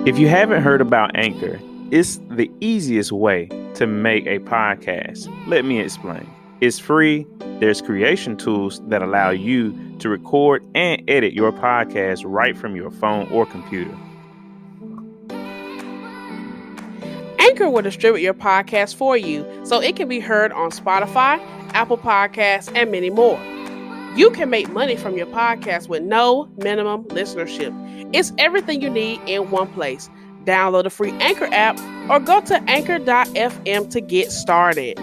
If you haven't heard about Anchor, it's the easiest way to make a podcast. Let me explain. It's free. There's creation tools that allow you to record and edit your podcast right from your phone or computer. Anchor will distribute your podcast for you so it can be heard on Spotify, Apple Podcasts, and many more. You can make money from your podcast with no minimum listenership. It's everything you need in one place. Download the free Anchor app or go to anchor.fm to get started.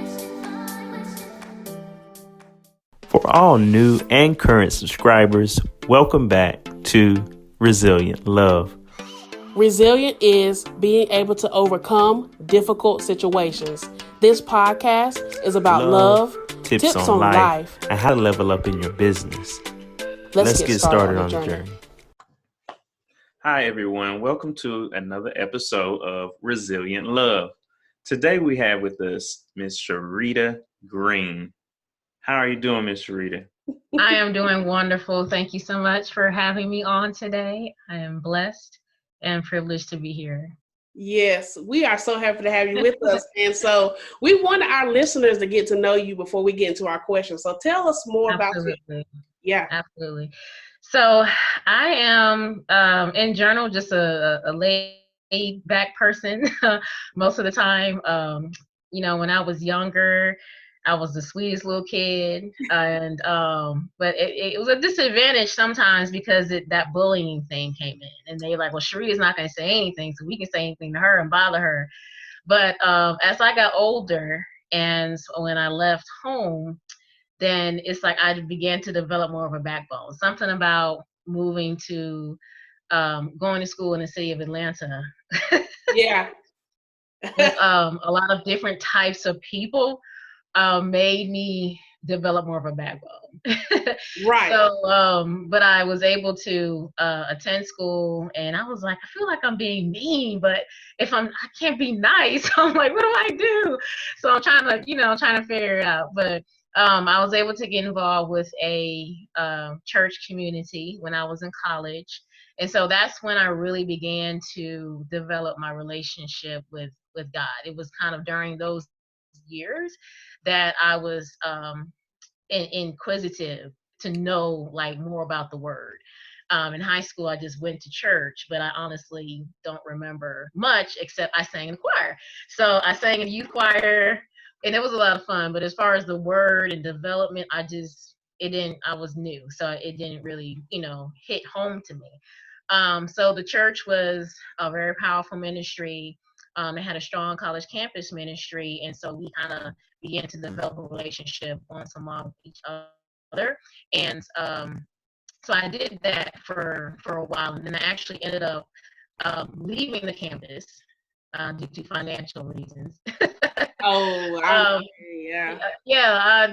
For all new and current subscribers, welcome back to Resilient Love. Resilient is being able to overcome difficult situations. This podcast is about love, tips on life, and how to level up in your business. Let's get started on the journey. Hi, everyone. Welcome to another episode of Resilient Love. Today we have with us Miss Sharita Green. How are you doing, Miss Sharita? I am doing wonderful. Thank you so much for having me on today. I am blessed and privileged to be here. Yes, we are so happy to have you with us. And so we want our listeners to get to know you before we get into our questions. So tell us more about you. Yeah, absolutely. So I am, in general, just a laid back person most of the time. When I was younger, I was the sweetest little kid, and but it was a disadvantage sometimes because that bullying thing came in, and they were like, well, Sharita's not going to say anything, so we can say anything to her and bother her. But as I got older, and when I left home, then it's like I began to develop more of a backbone. Something about moving to going to school in the city of Atlanta. Yeah. With a lot of different types of people. Made me develop more of a backbone. Right. So, but I was able to attend school, and I was like, I feel like I'm being mean, but I can't be nice. I'm like, what do I do? So I'm trying to figure it out. But I was able to get involved with a church community when I was in college. And so that's when I really began to develop my relationship with God. It was kind of during those years that I was inquisitive to know like more about the word. In high school, I just went to church, but I honestly don't remember much except I sang in the choir. So I sang in the youth choir, and it was a lot of fun. But as far as the word and development, I was new, so it didn't really, hit home to me. So the church was a very powerful ministry. They had a strong college campus ministry, and so we kind of began to develop a relationship once among each other. And so I did that for a while, and then I actually ended up leaving the campus due to financial reasons.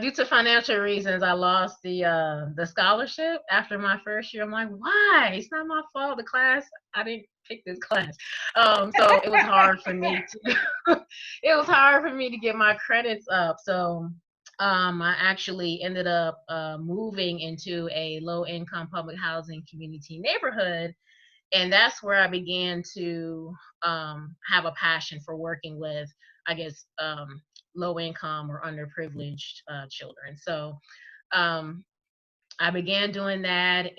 Due to financial reasons, I lost the scholarship after my first year. I'm like, why? It's not my fault. The class, I didn't pick this class. So it was hard for me to get my credits up. So I actually ended up moving into a low-income public housing community neighborhood. And that's where I began to have a passion for working with, I guess, low income or underprivileged children. So I began doing that,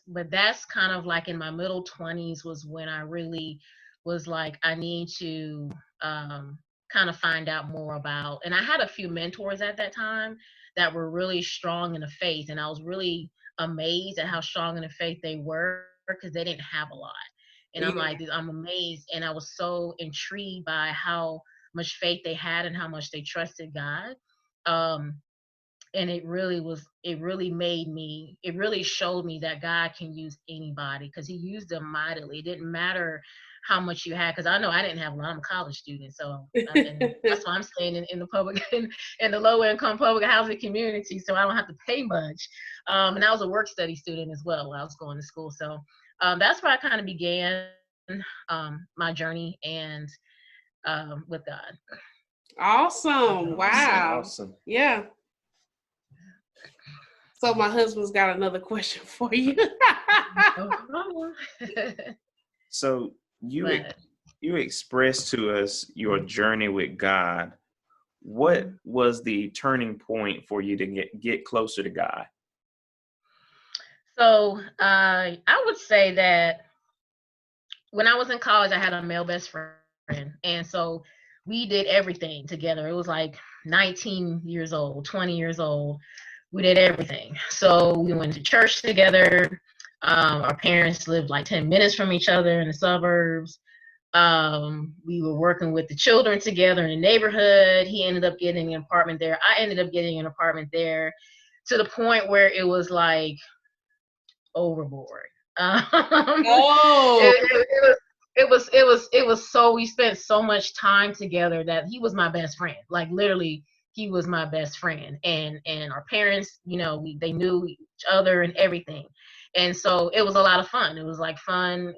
but that's kind of like in my middle 20s was when I really was like, I need to kind of find out more about, and I had a few mentors at that time that were really strong in the faith, and I was really amazed at how strong in the faith they were because they didn't have a lot. And I'm amazed, and I was so intrigued by how much faith they had and how much they trusted God. And it really showed me that God can use anybody because he used them mightily. It didn't matter how much you had, because I know I didn't have a lot. I'm a college student, so and that's why I'm staying in the public in the low income public housing community, so I don't have to pay much. And I was a work study student as well while I was going to school. So that's where I kind of began my journey and with God. Awesome! Wow! Awesome. Yeah. So my husband's got another question for you. So You expressed to us your journey with God. What was the turning point for you to get closer to God? So I would say that when I was in college, I had a male best friend. And so we did everything together. It was like 19 years old, 20 years old. We did everything. So we went to church together. Our parents lived like 10 minutes from each other in the suburbs. We were working with the children together in the neighborhood. He ended up getting an apartment there. I ended up getting an apartment there, to the point where it was like overboard. It was so, we spent so much time together that he was my best friend. Like literally, he was my best friend. And our parents, they knew each other and everything. And so it was a lot of fun. It was like fun,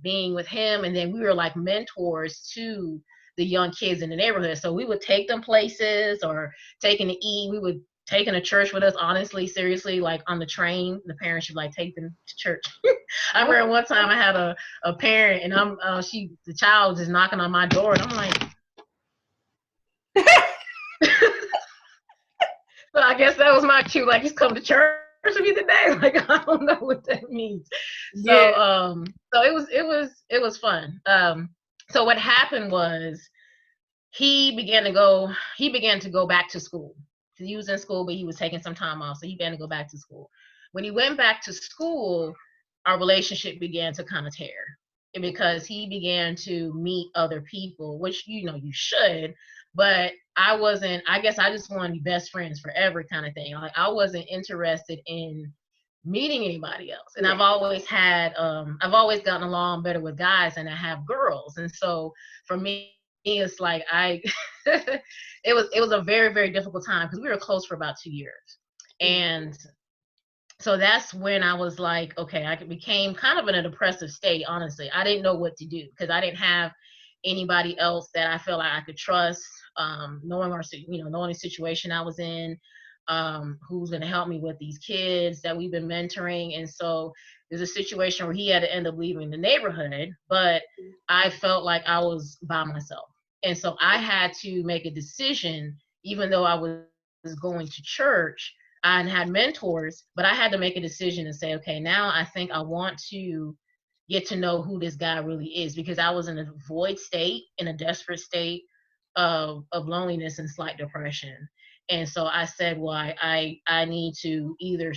being with him. And then we were like mentors to the young kids in the neighborhood. So we would take them places or taking to eat. We would taking to church with us, honestly, seriously, like on the train. The parents should like take them to church. I remember one time I had a parent, and the child was just knocking on my door, and I'm like, so I guess that was my cue, like, just come to church with me today. Like, I don't know what that means. Yeah. So it was fun. So what happened was he began to go back to school. He was in school, but he was taking some time off, so he began to go back to school. When he went back to school, our relationship began to kind of tear, because he began to meet other people, which you should, but I guess I just wanted to be best friends forever kind of thing. Like I wasn't interested in meeting anybody else. And I've always gotten along better with guys than I have girls. And so for me, it's like it was a very, very difficult time, because we were close for about 2 years. And so that's when I was like, okay, I became kind of in a depressive state, honestly. I didn't know what to do, because I didn't have anybody else that I felt like I could trust, knowing the situation I was in, who's going to help me with these kids that we've been mentoring. And so there's a situation where he had to end up leaving the neighborhood, but I felt like I was by myself. And so I had to make a decision, even though I was going to church and had mentors, but I had to make a decision and say, okay, now I think I want to get to know who this guy really is, because I was in a void state, in a desperate state of loneliness and slight depression. And so I said, well, I need to either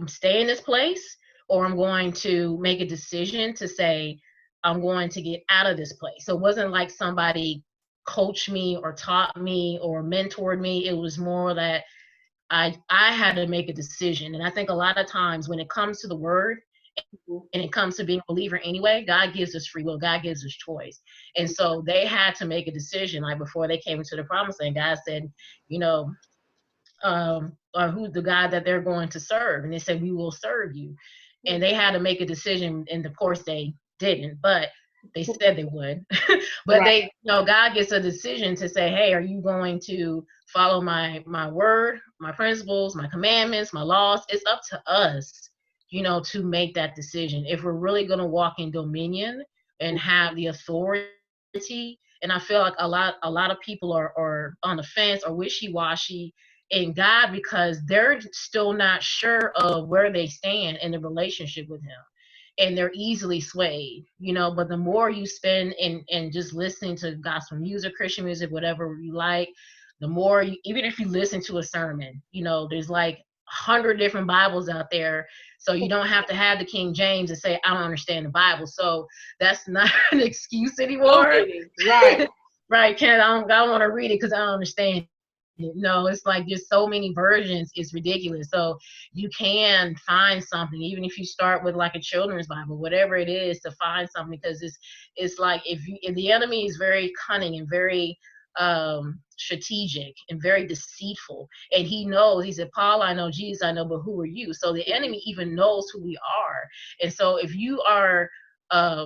stay in this place, or I'm going to make a decision to say, I'm going to get out of this place. So it wasn't like somebody coached me or taught me or mentored me. It was more that I had to make a decision. And I think a lot of times when it comes to the word and it comes to being a believer anyway, God gives us free will. God gives us choice. And so they had to make a decision. Like before they came into the promised land, God said, or who's the God that they're going to serve? And they said, we will serve you. And they had to make a decision. And of course they didn't, but they said they would. But right. God gets a decision to say, hey, are you going to follow my word, my principles, my commandments, my laws? It's up to us, to make that decision. If we're really going to walk in dominion and have the authority. And I feel like a lot of people are on the fence or wishy-washy in God, because they're still not sure of where they stand in the relationship with him. And they're easily swayed, but the more you spend in just listening to gospel music, Christian music, whatever you like, the more even if you listen to a sermon, there's like 100 different Bibles out there. So you don't have to have the King James and say, I don't understand the Bible. So that's not an excuse anymore. Okay. Right. Right, Ken, I don't want to read it because I don't understand. No, it's like there's so many versions, it's ridiculous. So you can find something, even if you start with like a children's Bible, whatever it is, to find something, because it's like if the enemy is very cunning and very strategic and very deceitful, and he said, Paul, I know, Jesus, I know, but who are you? So the enemy even knows who we are. And so if you are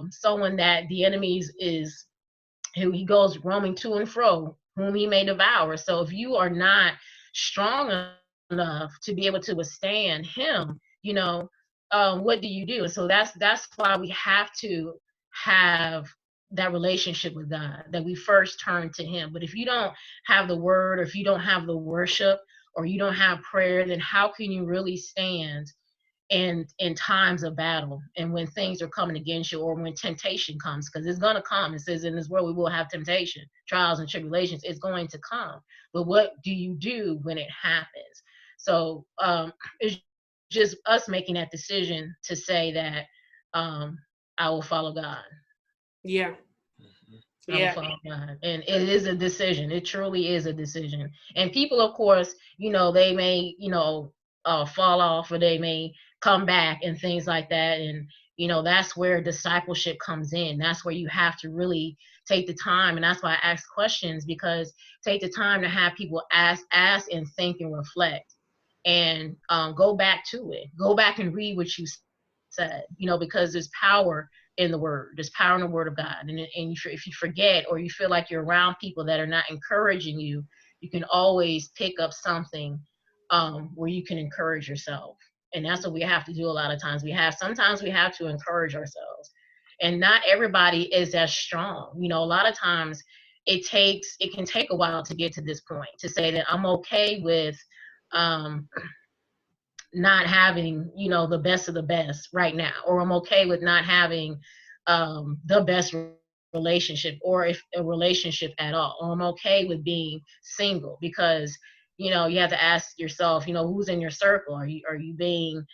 someone that the enemy is who he goes roaming to and fro, whom he may devour. So if you are not strong enough to be able to withstand him, what do you do? And so that's why we have to have that relationship with God, that we first turn to him. But if you don't have the word, or if you don't have the worship, or you don't have prayer, then how can you really stand in times of battle, and when things are coming against you, or when temptation comes? Because it's going to come. It says in this world we will have temptation, trials and tribulations. It's going to come. But what do you do when it happens? So it's just us making that decision to say that I will follow God. Yeah. I will follow God. And it is a decision. It truly is a decision. And people, of course, they may, fall off, or they may come back and things like that. And, that's where discipleship comes in. That's where you have to really take the time. And that's why I ask questions, because take the time to have people ask and think and reflect, and go back to it. Go back and read what you said, because there's power in the word. There's power in the word of God. And if you forget, or you feel like you're around people that are not encouraging you, you can always pick up something where you can encourage yourself. And that's what we have to do a lot of times. Sometimes we have to encourage ourselves. And not everybody is as strong. A lot of times it can take a while to get to this point, to say that I'm okay with not having, the best of the best right now, or I'm okay with not having the best relationship, or if a relationship at all, or I'm okay with being single, because you have to ask yourself, who's in your circle? Are you being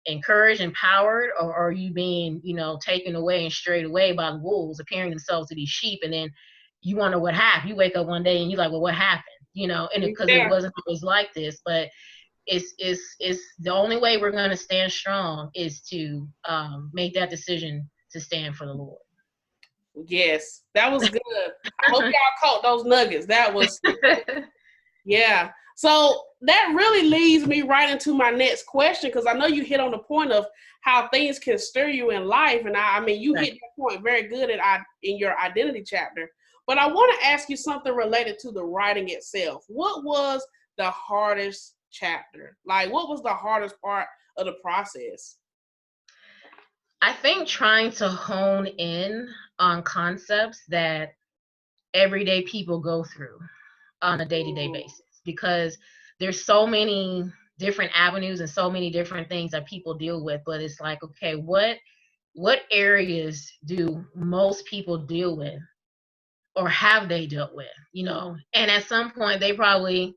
encouraged, empowered, or are you being taken away and strayed away by the wolves, appearing themselves to be sheep? And then you wonder what happened. You wake up one day and you're like, well, what happened? And because it wasn't always like this. But it's the only way we're going to stand strong is to make that decision to stand for the Lord. Yes, that was good. I hope y'all caught those nuggets. That was, yeah. So that really leads me right into my next question, because I know you hit on the point of how things can stir you in life. And I mean, you hit that point very good in your identity chapter. But I want to ask you something related to the writing itself. What was the hardest chapter? Like, what was the hardest part of the process? I think trying to hone in on concepts that everyday people go through on a day-to-day basis, because there's so many different avenues and so many different things that people deal with. But it's like, okay, what areas do most people deal with, or have they dealt with? And at some point they probably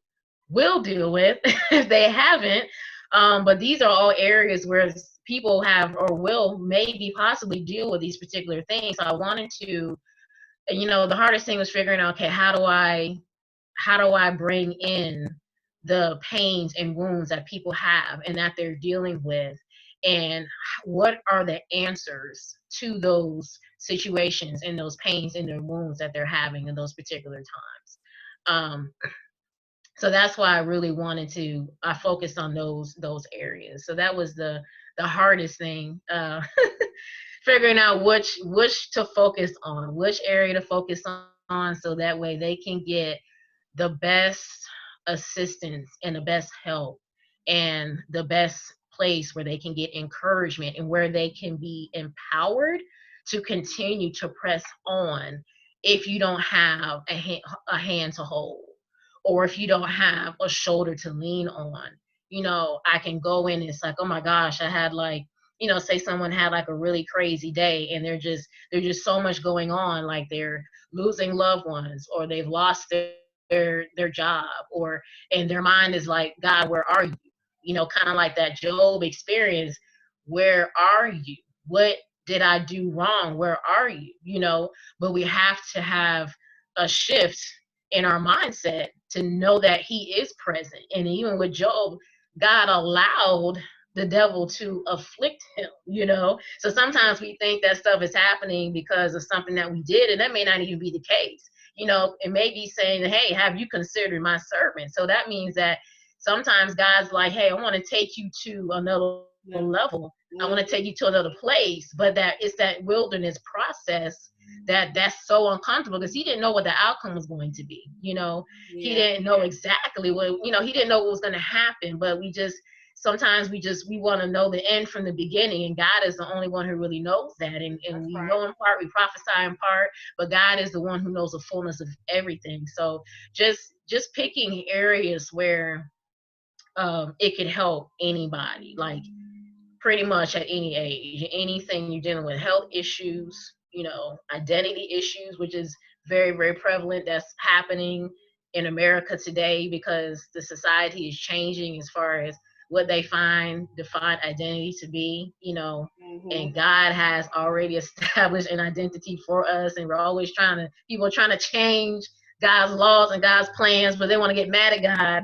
will deal with if they haven't. But these are all areas where people have, or will maybe possibly deal with these particular things. So I wanted to, the hardest thing was figuring out, okay, how do I bring in the pains and wounds that people have and that they're dealing with, and what are the answers to those situations and those pains and their wounds that they're having in those particular times. So that's why I really I focused on those areas. So that was the hardest thing, figuring out which to focus on, which area to focus on, so that way they can get the best assistance and the best help and the best place where they can get encouragement, and where they can be empowered to continue to press on if you don't have a hand to hold, or if you don't have a shoulder to lean on. I can go in and it's like, oh my gosh, I had like, say someone had like a really crazy day, and there's just so much going on, like they're losing loved ones, or they've lost their job, and their mind is like, God, where are you? Kind of like that Job experience. Where are you? What did I do wrong? Where are you? But we have to have a shift in our mindset to know that he is present. And even with Job, God allowed the devil to afflict him, So sometimes we think that stuff is happening because of something that we did, and that may not even be the case. It may be saying, hey, have you considered my servant? So that means that sometimes God's like, hey, I want to take you to another level. I want to take you to another place. But that it's that wilderness process that's so uncomfortable, because he didn't know what the outcome was going to be. He didn't know exactly what, he didn't know what was going to happen. But we just sometimes we want to know the end from the beginning, and God is the only one who really knows that. And we know in part, we prophesy in part, but God is the one who knows the fullness of everything. So just picking areas where it could help anybody, like pretty much at any age, anything you're dealing with, health issues, identity issues, which is very, very prevalent. That's happening in America today because the society is changing as far as what they define identity to be, and God has already established an identity for us. And we're always people are trying to change God's laws and God's plans, but they want to get mad at God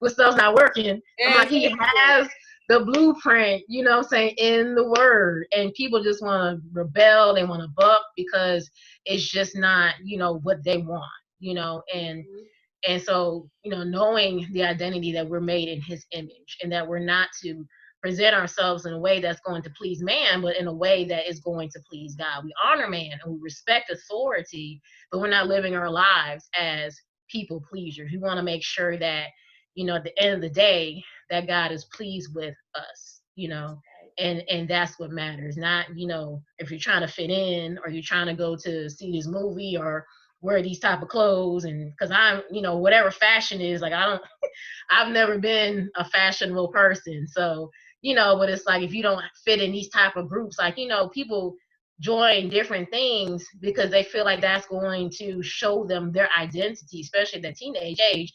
when stuff's not working. I'm like, he has the blueprint, in the word, and people just want to rebel. They want to buck because it's just not, what they want, and so, knowing the identity that we're made in his image, and that we're not to present ourselves in a way that's going to please man, but in a way that is going to please God. We honor man and we respect authority, but we're not living our lives as people pleasers. We want to make sure that, at the end of the day, that God is pleased with us, and that's what matters. Not, if you're trying to fit in, or you're trying to go to see this movie or wear these type of clothes, and because I'm, whatever fashion is, like, I've never been a fashionable person. So, but it's like, if you don't fit in these type of groups, like, people join different things because they feel like that's going to show them their identity, especially at the teenage age,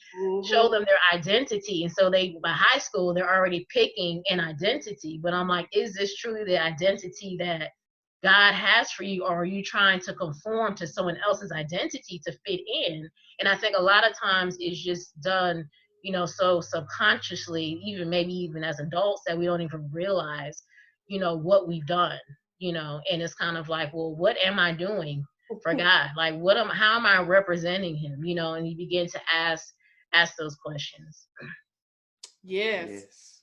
show them their identity. And so by high school, they're already picking an identity. But I'm like, is this truly the identity that God has for you, or are you trying to conform to someone else's identity to fit in? And I think a lot of times it's just done, so subconsciously, maybe even as adults, that we don't even realize, what we've done, and it's kind of like, well, what am I doing for God? Like, how am I representing him? And you begin to ask those questions. Yes.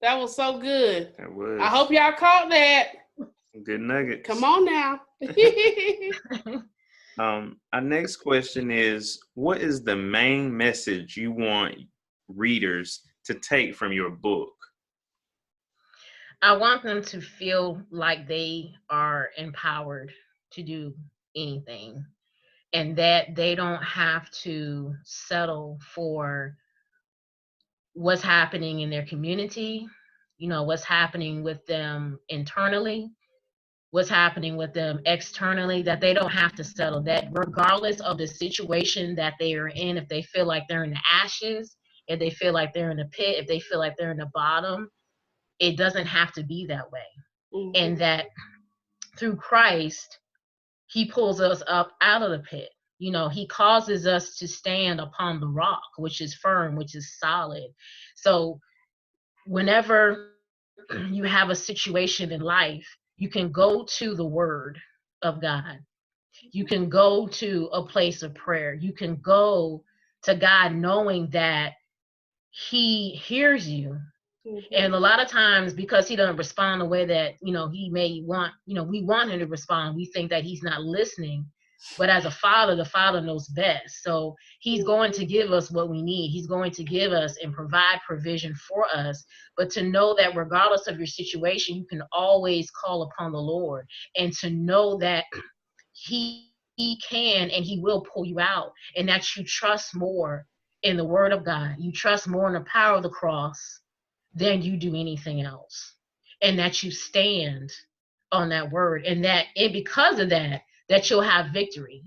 That was so good. That was. I hope y'all caught that. Good nuggets. Come on now. Our next question is, what is the main message you want readers to take from your book? I want them to feel like they are empowered to do anything, and that they don't have to settle for what's happening in their community, what's happening with them internally, what's happening with them externally, that they don't have to settle, that regardless of the situation that they are in, if they feel like they're in the ashes, if they feel like they're in the pit, if they feel like they're in the bottom, it doesn't have to be that way. And that through Christ, he pulls us up out of the pit. He causes us to stand upon the rock, which is firm, which is solid. So whenever you have a situation in life, you can go to the word of God. You can go to a place of prayer. You can go to God knowing that he hears you. And a lot of times, because he doesn't respond the way that, he may want, we want him to respond, we think that he's not listening. But as a father, the father knows best. So he's going to give us what we need. He's going to give us and provide provision for us. But to know that regardless of your situation, you can always call upon the Lord, and to know that he can and he will pull you out, and that you trust more in the word of God. You trust more in the power of the cross than you do anything else, and that you stand on that word, and because of that you'll have victory.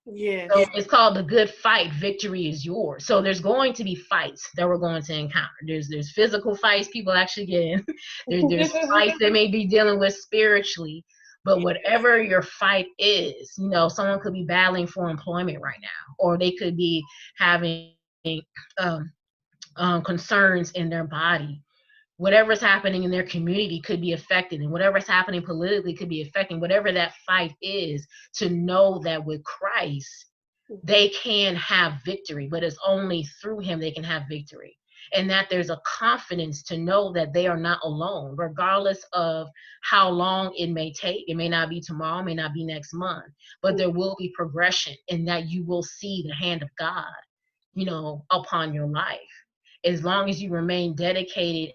Yes. So it's called the good fight. Victory is yours. So there's going to be fights that we're going to encounter. There's physical fights people actually get in. There's fights they may be dealing with spiritually. But whatever your fight is, someone could be battling for employment right now, or they could be having concerns in their body. Whatever's happening in their community could be affected, and whatever's happening politically could be affecting whatever that fight is, to know that with Christ, they can have victory, but it's only through him they can have victory. And that there's a confidence to know that they are not alone, regardless of how long it may take. It may not be tomorrow, it may not be next month, but there will be progression, and that you will see the hand of God, upon your life. as long as you remain dedicated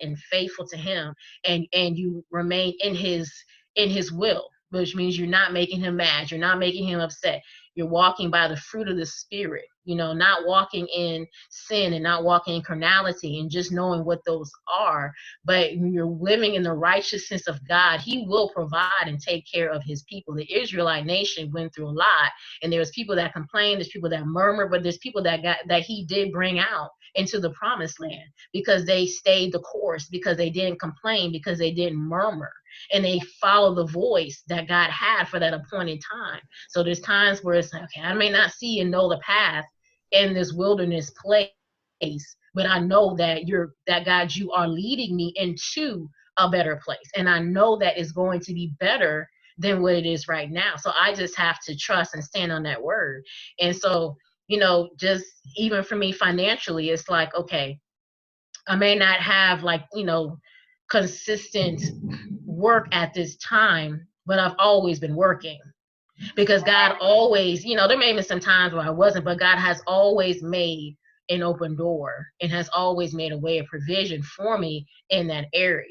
and faithful to him, and you remain in his will, which means you're not making him mad, you're not making him upset. You're walking by the fruit of the Spirit, not walking in sin and not walking in carnality, and just knowing what those are. But when you're living in the righteousness of God, he will provide and take care of his people. The Israelite nation went through a lot, and there's people that complain, there's people that murmur, but there's people that he did bring out into the promised land because they stayed the course, because they didn't complain, because they didn't murmur, and they follow the voice that God had for that appointed time. So there's times where it's like, okay, I may not see and know the path in this wilderness place, but I know that God, you are leading me into a better place. And I know that it's going to be better than what it is right now. So I just have to trust and stand on that word. And so, just even for me financially, it's like, okay, I may not have consistent work at this time, but I've always been working, because God always, there may be some times where I wasn't, but God has always made an open door and has always made a way of provision for me in that area.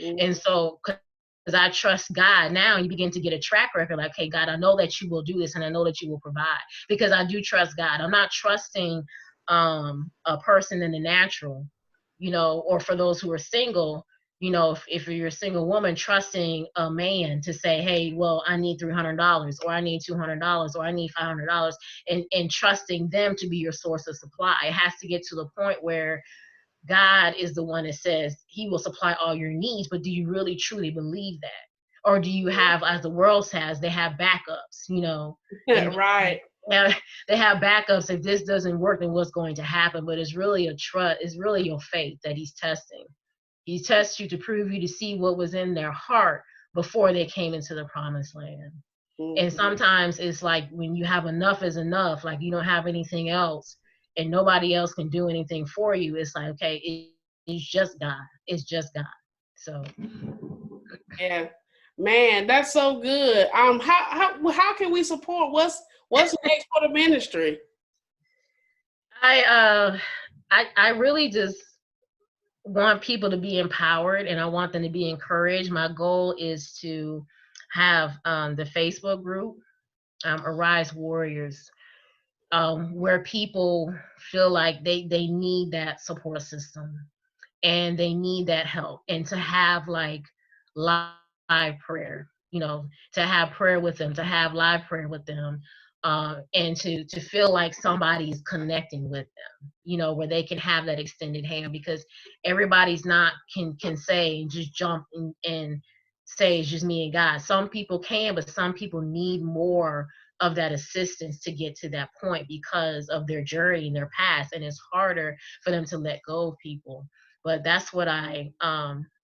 Mm-hmm. And so, because I trust God now, you begin to get a track record like, hey, God, I know that you will do this, and I know that you will provide, because I do trust God. I'm not trusting a person in the natural, or for those who are single, if you're a single woman, trusting a man to say, hey, well, I need $300, or I need $200, or I need $500, and trusting them to be your source of supply. It has to get to the point where God is the one that says he will supply all your needs, but do you really truly believe that? Or do you have, as the world has, they have backups, Right. Now they have backups. If this doesn't work, then what's going to happen? But it's really it's really your faith that he's testing. He tests you to prove you, to see what was in their heart before they came into the promised land. Mm-hmm. And sometimes it's like when you have enough is enough, like you don't have anything else and nobody else can do anything for you. It's like, okay, it's just God. It's just God. So. Yeah, man, that's so good. How can we support? What's next for the ministry? I really just want people to be empowered, and I want them to be encouraged. My goal is to have the Facebook group, Arise Warriors, where people feel like they need that support system and they need that help, and to have like live prayer, to have prayer with them, to have live prayer with them, and to feel like somebody's connecting with them, where they can have that extended hand, because everybody's not can say and just jump and say it's just me and God. Some people can, but some people need more of that assistance to get to that point because of their journey and their past, and it's harder for them to let go of people. But that's what I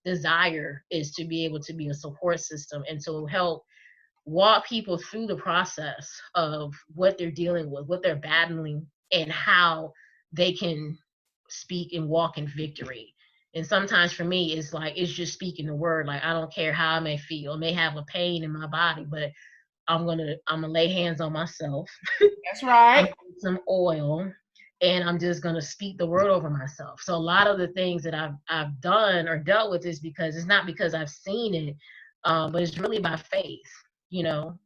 desire, is to be able to be a support system and to help walk people through the process of what they're dealing with, what they're battling, and how they can speak and walk in victory. And sometimes for me, it's like, it's just speaking the word. Like, I don't care how I may feel. I may have a pain in my body, but I'm gonna lay hands on myself. That's right. Some oil. And I'm just going to speak the word over myself. So a lot of the things that I've done or dealt with is because it's not because I've seen it, but it's really by faith, and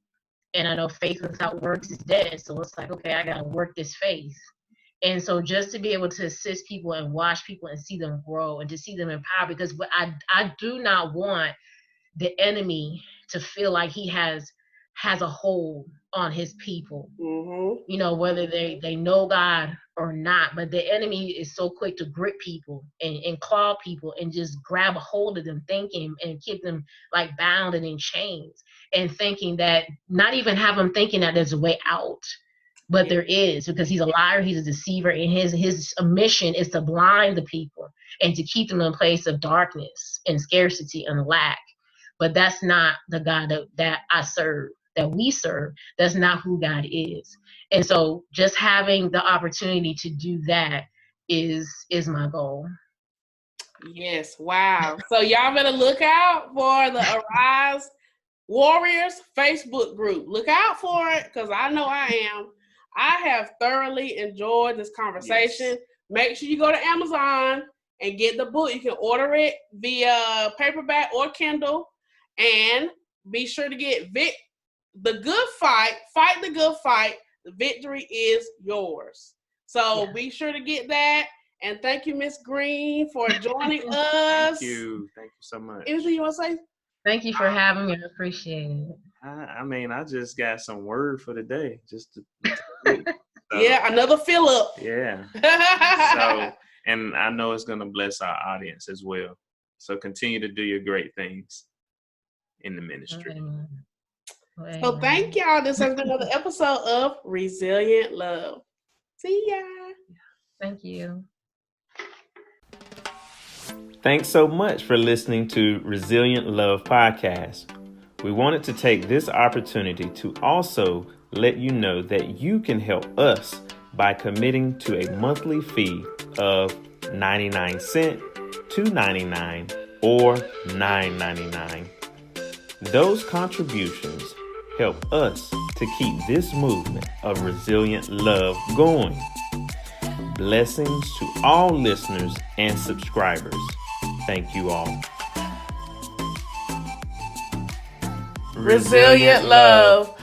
I know faith without works is dead. So it's like, okay, I got to work this faith. And so just to be able to assist people and watch people and see them grow and to see them empowered, because I do not want the enemy to feel like he has a hold on his people, mm-hmm. Whether they know God or not. But the enemy is so quick to grip people and claw people and just grab a hold of them, thinking and keep them like bound and in chains, and thinking that, not even have them thinking that there's a way out. But there is, because he's a liar, he's a deceiver, and his mission is to blind the people and to keep them in a place of darkness and scarcity and lack. But that's not the God that I serve, that we serve. That's not who God is. And so just having the opportunity to do that is my goal. Yes. Wow. So y'all better look out for the Arise Warriors Facebook group. Look out for it, because I know I am. I have thoroughly enjoyed this conversation. Yes. make sure you go to Amazon and get the book. You can order it via paperback or Kindle. And be sure to get The Good Fight. Fight the Good Fight. The victory is yours. So be sure to get that. And thank you, Miss Green, for joining us. Thank you so much. Anything you want to say? Thank you for having me. I appreciate it. I mean, I just got some word for the day. Another fill up. Yeah. So, and I know it's going to bless our audience as well. So continue to do your great things in the ministry. Amen. So thank y'all. This has been another episode of Resilient Love. See ya. Thank you. Thanks so much for listening to Resilient Love Podcast. We wanted to take this opportunity to also let you know that you can help us by committing to a monthly fee of 99 cents, $2.99, or $9.99. Those contributions help us to keep this movement of resilient love going. Blessings to all listeners and subscribers. Thank you all. Resilient love.